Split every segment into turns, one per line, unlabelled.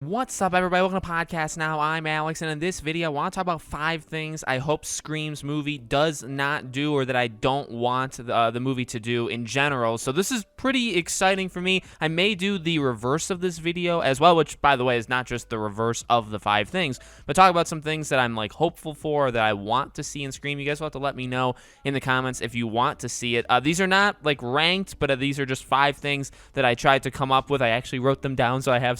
What's up, everybody? Welcome to Podcast Now. I'm Alex, and in this video, I want to talk about 5 things I hope Scream's movie does not do, or that I don't want the movie to do in general. So this is pretty exciting for me. I may do the reverse of this video as well, which, by the way, is not just the reverse of the 5 things, but talk about some things that I'm like hopeful for, that I want to see in Scream. You guys will have to let me know in the comments if you want to see it. These are not like ranked, but these are just 5 things that I tried to come up with. I actually wrote them down, so I have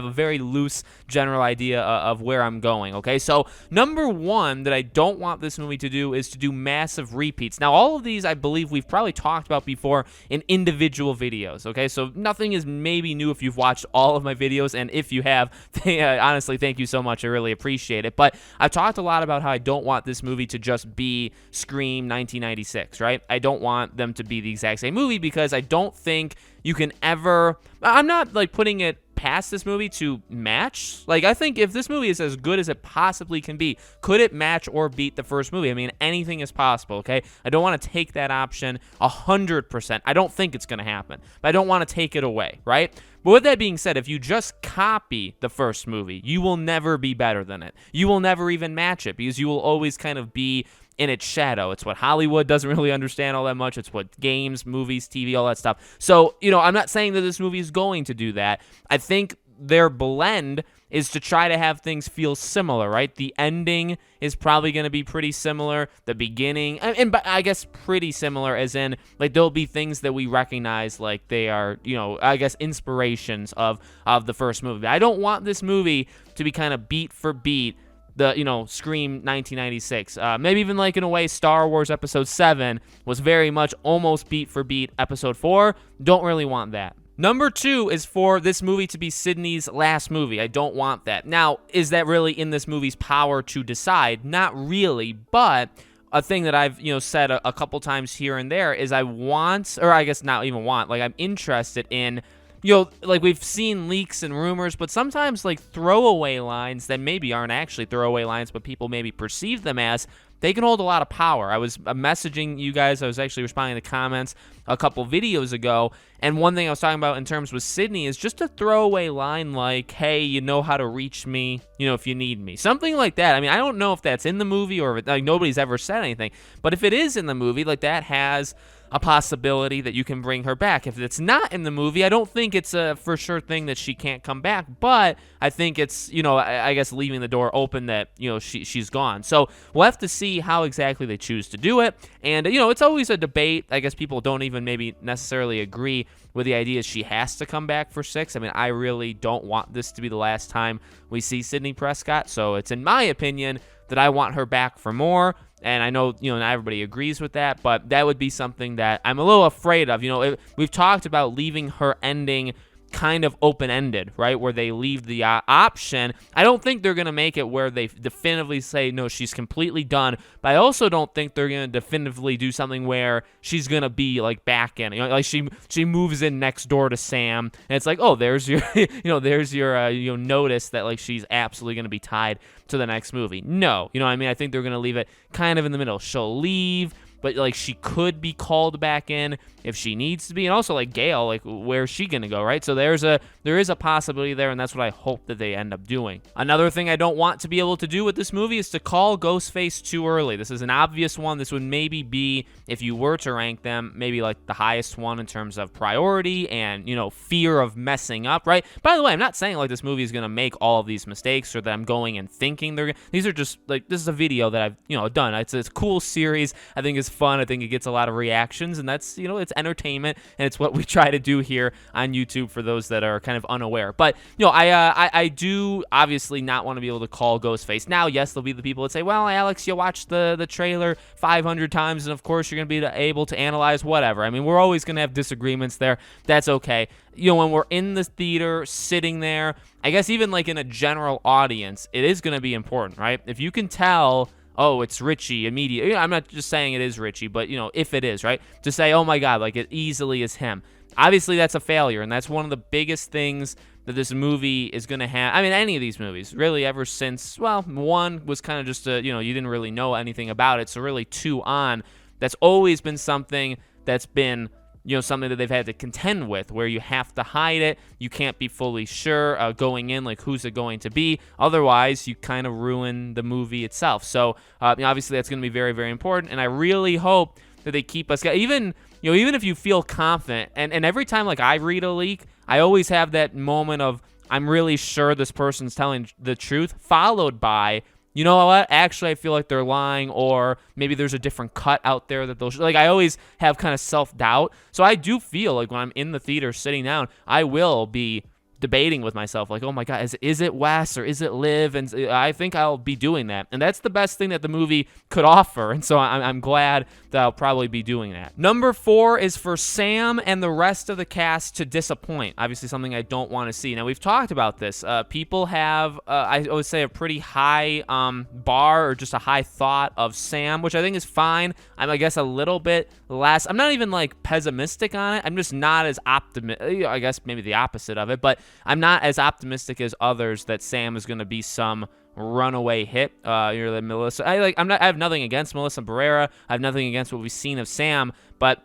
a very loose general idea of where I'm going, okay? So number 1 that I don't want this movie to do is to do massive repeats. Now, all of these I believe we've probably talked about before in individual videos, okay? So nothing is maybe new if you've watched all of my videos, and if you have, honestly, thank you so much. I really appreciate it. But I've talked a lot about how I don't want this movie to just be Scream 1996, right? I don't want them to be the exact same movie because I don't think you can ever... I'm not like putting it past this movie to match. Like, I think if this movie is as good as it possibly can be, could it match or beat the first movie? I mean, anything is possible, okay? I don't want to take that option 100%. I don't think it's going to happen, but I don't want to take it away, right? But with that being said, if you just copy the first movie, you will never be better than it. You will never even match it because you will always kind of be in its shadow. It's what Hollywood doesn't really understand all that much. It's what games, movies, TV, all that stuff. So, I'm not saying that this movie is going to do that. I think their blend is to try to have things feel similar, right? The ending is probably going to be pretty similar. The beginning, and I guess pretty similar as in, like, there'll be things that we recognize like they are, I guess inspirations of the first movie. I don't want this movie to be kind of beat for beat the, Scream 1996. Maybe even like in a way Star Wars Episode 7 was very much almost beat for beat Episode 4. Don't really want that. Number 2 is for this movie to be Sydney's last movie. I don't want that. Now, is that really in this movie's power to decide? Not really, but a thing that I've, said a couple times here and there is I want, or I guess not even want, like I'm interested in, like we've seen leaks and rumors, but sometimes like throwaway lines that maybe aren't actually throwaway lines, but people maybe perceive them as, they can hold a lot of power. I was messaging you guys. I was actually responding to comments a couple videos ago, and one thing I was talking about in terms with Sydney is just a throwaway line like, hey, you know how to reach me, if you need me. Something like that. I mean, I don't know if that's in the movie or if like nobody's ever said anything, but if it is in the movie, like that has a possibility that you can bring her back. If it's not in the movie, I don't think it's a for sure thing that she can't come back, but I think it's, I guess leaving the door open that, she's gone. So we'll have to see how exactly they choose to do it. And, it's always a debate. I guess people don't even maybe necessarily agree with the idea she has to come back for 6. I mean, I really don't want this to be the last time we see Sidney Prescott. So it's in my opinion that I want her back for more. And I know, not everybody agrees with that, but that would be something that I'm a little afraid of. We've talked about leaving her ending kind of open-ended, right, where they leave the option. I don't think they're going to make it where they definitively say, no, she's completely done, but I also don't think they're going to definitively do something where she's going to be, like, back in. Like, she moves in next door to Sam, and it's like, oh, there's your, there's your, notice that, like, she's absolutely going to be tied to the next movie. No, I think they're going to leave it kind of in the middle. She'll leave, but, like, she could be called back in if she needs to be. And also, like, Gail, like, where's she going to go, right? So there is a possibility there, and that's what I hope that they end up doing. Another thing I don't want to be able to do with this movie is to call Ghostface too early. This is an obvious one. This would maybe be, if you were to rank them, maybe, like, the highest one in terms of priority and, fear of messing up, right? By the way, I'm not saying, like, this movie is going to make all of these mistakes or that I'm going and thinking they're... These are just, like, this is a video that I've, done. It's a cool series. I think it's fun. I think it gets a lot of reactions, and that's, it's entertainment, and it's what we try to do here on YouTube for those that are kind of unaware. But, I do obviously not want to be able to call Ghostface. Now, yes, there'll be the people that say, well, Alex, you watched the trailer 500 times, and of course you're going to be able to analyze whatever. I mean, we're always going to have disagreements there. That's okay. When we're in the theater, sitting there, I guess even like in a general audience, it is going to be important, right? If you can tell, oh, it's Richie immediately. I'm not just saying it is Richie, but, if it is, right? To say, oh, my God, like it easily is him. Obviously, that's a failure, and that's one of the biggest things that this movie is going to have. I mean, any of these movies, really, ever since, well, 1 was kind of just you didn't really know anything about it, so really 2 on, that's always been something that's been something that they've had to contend with, where you have to hide it. You can't be fully sure going in, like, who's it going to be. Otherwise, you kind of ruin the movie itself. So obviously that's going to be very, very important. And I really hope that they keep us, even if you feel confident. And every time, like, I read a leak, I always have that moment of, I'm really sure this person's telling the truth, followed by, you know what, actually I feel like they're lying, or maybe there's a different cut out there that they'll like, I always have kind of self-doubt. So I do feel like when I'm in the theater sitting down, I will be debating with myself, like, oh my God, is it Wes or is it Liv? And I think I'll be doing that. And that's the best thing that the movie could offer. And so I'm glad that I'll probably be doing that. Number 4 is for Sam and the rest of the cast to disappoint. Obviously something I don't want to see. Now, we've talked about this. People have, I would say, a pretty high bar, or just a high thought of Sam, which I think is fine. I'm, I guess, a little bit less. I'm not even like pessimistic on it. I'm just not as optimistic. I guess maybe the opposite of it, but I'm not as optimistic as others that Sam is going to be some runaway hit. You're the Melissa. I have nothing against Melissa Barrera. I have nothing against what we've seen of Sam, but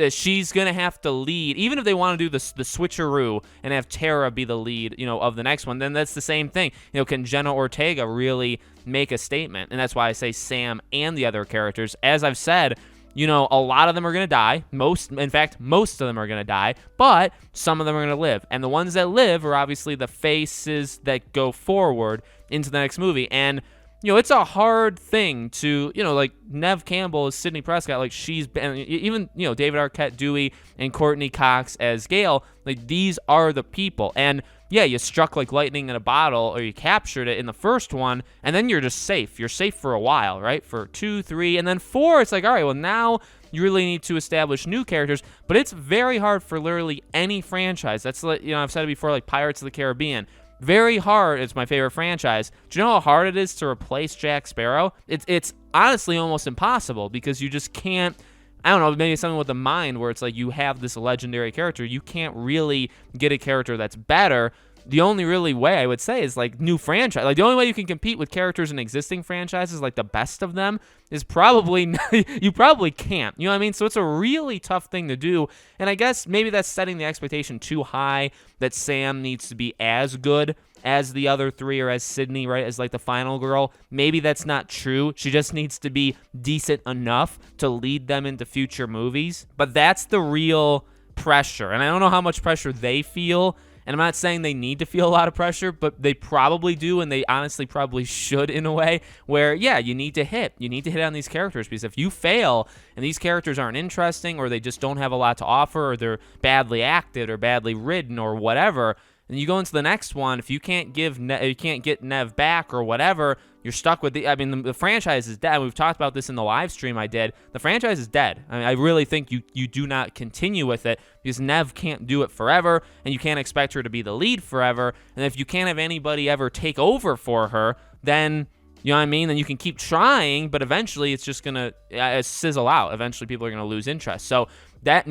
she's gonna have to lead. Even if they want to do the switcheroo and have Tara be the lead, of the next one, then that's the same thing. Can Jenna Ortega really make a statement? And that's why I say Sam and the other characters. As I've said, a lot of them are going to die. Most of them are going to die, but some of them are going to live. And the ones that live are obviously the faces that go forward into the next movie. And, it's a hard thing to, like Neve Campbell as Sidney Prescott, like she's been, even, David Arquette, Dewey, and Courtney Cox as Gale, like these are the people. And yeah, you struck like lightning in a bottle, or you captured it in the first one, and then you're just safe. You're safe for a while, right? For 2, 3, and then 4, it's like, all right, well, now you really need to establish new characters, but it's very hard for literally any franchise. That's, I've said it before, like Pirates of the Caribbean. Very hard. It's my favorite franchise. Do you know how hard it is to replace Jack Sparrow? It's honestly almost impossible, because you just can't. I don't know, maybe something with the mind where it's like you have this legendary character. You can't really get a character that's better. The only really way I would say is like new franchise. Like the only way you can compete with characters in existing franchises, like the best of them, is probably, you probably can't. You know what I mean? So it's a really tough thing to do. And I guess maybe that's setting the expectation too high, that Sam needs to be as good as the other 3, or as Sydney, right, as like the final girl. Maybe that's not true. She just needs to be decent enough to lead them into future movies. But that's the real pressure. And I don't know how much pressure they feel. And I'm not saying they need to feel a lot of pressure, but they probably do, and they honestly probably should, in a way where, yeah, you need to hit. You need to hit on these characters, because if you fail and these characters aren't interesting, or they just don't have a lot to offer, or they're badly acted or badly written or whatever, and you go into the next one, if you can't get Neve back or whatever, you're stuck with the franchise is dead. We've talked about this in the live stream I did. The franchise is dead. I really think you do not continue with it, because Neve can't do it forever, and you can't expect her to be the lead forever. And if you can't have anybody ever take over for her, then, you know what I mean? Then you can keep trying, but eventually it's just going to sizzle out. Eventually people are going to lose interest. So that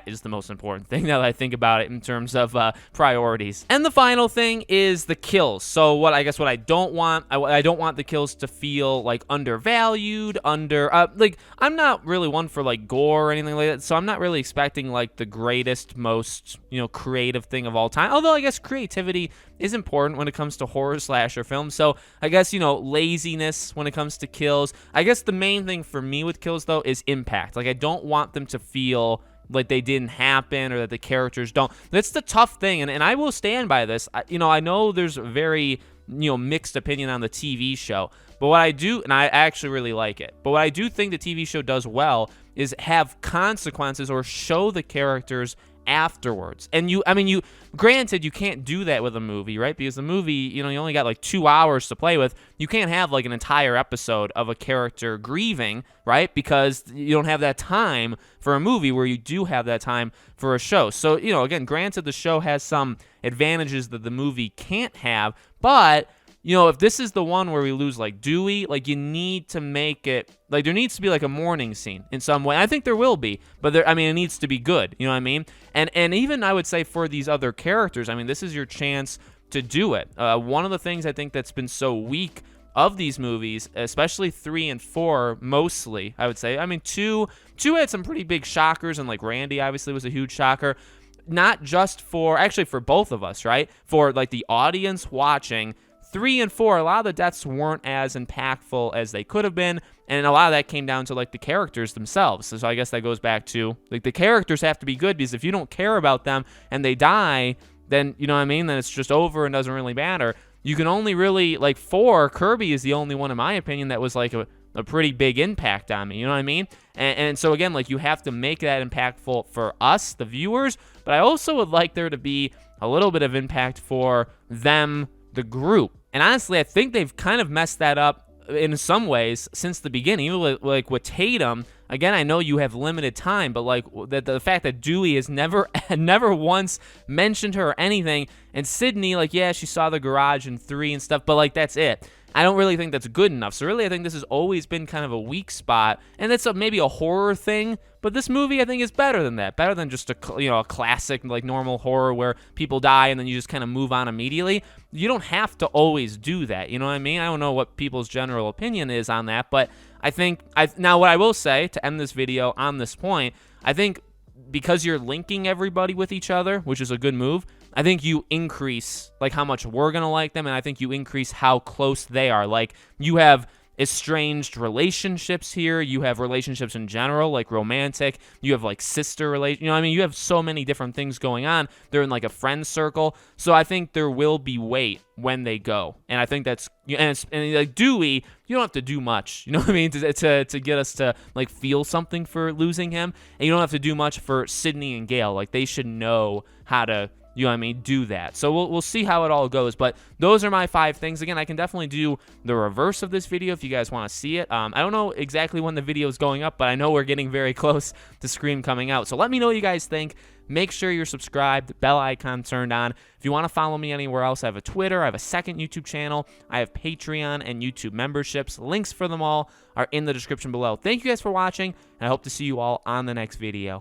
is the most important thing now that I think about it in terms of priorities. And the final thing is the kills. So what I don't want, I don't want the kills to feel like undervalued, like I'm not really one for like gore or anything like that. So I'm not really expecting like the greatest, most, creative thing of all time. Although I guess creativity is important when it comes to horror slasher films. So I guess, laziness when it comes to kills. I guess the main thing for me with kills though is impact. Like I don't want them to feel like they didn't happen, or that the characters don't. That's the tough thing, and I will stand by this. I know there's a very mixed opinion on the TV show, but what I do, and I actually really like it, but what I do think the TV show does well is have consequences, or show the characters afterwards. And granted, you can't do that with a movie, right? Because the movie, you only got like 2 hours to play with. You can't have like an entire episode of a character grieving, right? Because you don't have that time for a movie, where you do have that time for a show. So, again, granted, the show has some advantages that the movie can't have, but if this is the one where we lose like Dewey, like you need to make it, like there needs to be like a mourning scene in some way. I think there will be, but it needs to be good. You know what I mean? And even I would say for these other characters, this is your chance to do it. One of the things I think that's been so weak of these movies, especially 3 and 4, mostly, I would say. I mean, 2 had some pretty big shockers, and like Randy obviously was a huge shocker. Not just actually for both of us, right? For like the audience watching, 3 and 4, a lot of the deaths weren't as impactful as they could have been, and a lot of that came down to like the characters themselves. So I guess that goes back to like the characters have to be good, because if you don't care about them and they die, then you know what I mean, then it's just over and doesn't really matter. You can only really, like 4, Kirby is the only one in my opinion that was like a pretty big impact on me, you know what I mean? And so again, like you have to make that impactful for us, the viewers, but I also would like there to be a little bit of impact for them, the group. And honestly, I think they've kind of messed that up in some ways since the beginning. Even like with Tatum, again, I know you have limited time, but like the fact that Dewey has never once mentioned her or anything, and Sydney, like, yeah, she saw the garage in 3 and stuff, but like that's it. I don't really think that's good enough. So really, I think this has always been kind of a weak spot, and it's maybe a horror thing. But this movie, I think, is better than that. Better than just a classic like normal horror where people die and then you just kind of move on immediately. You don't have to always do that. You know what I mean? I don't know what people's general opinion is on that, but I think now what I will say to end this video on this point, I think because you're linking everybody with each other, which is a good move, I think you increase like how much we're going to like them, and I think you increase how close they are. Like you have estranged relationships here, you have relationships in general, like romantic, you have like sister relation, you know what I mean? You have so many different things going on. They're in like a friend circle. So I think there will be weight when they go. And I think that's, and like Dewey, you don't have to do much, you know what I mean, to get us to like feel something for losing him. And you don't have to do much for Sydney and Gale. Like they should know how to, you know what I mean, do that. So we'll see how it all goes. But those are my 5 things. Again, I can definitely do the reverse of this video if you guys want to see it. I don't know exactly when the video is going up, but I know we're getting very close to Scream coming out. So let me know what you guys think. Make sure you're subscribed, bell icon turned on. If you want to follow me anywhere else, I have a Twitter, I have a second YouTube channel, I have Patreon and YouTube memberships. Links for them all are in the description below. Thank you guys for watching, and I hope to see you all on the next video.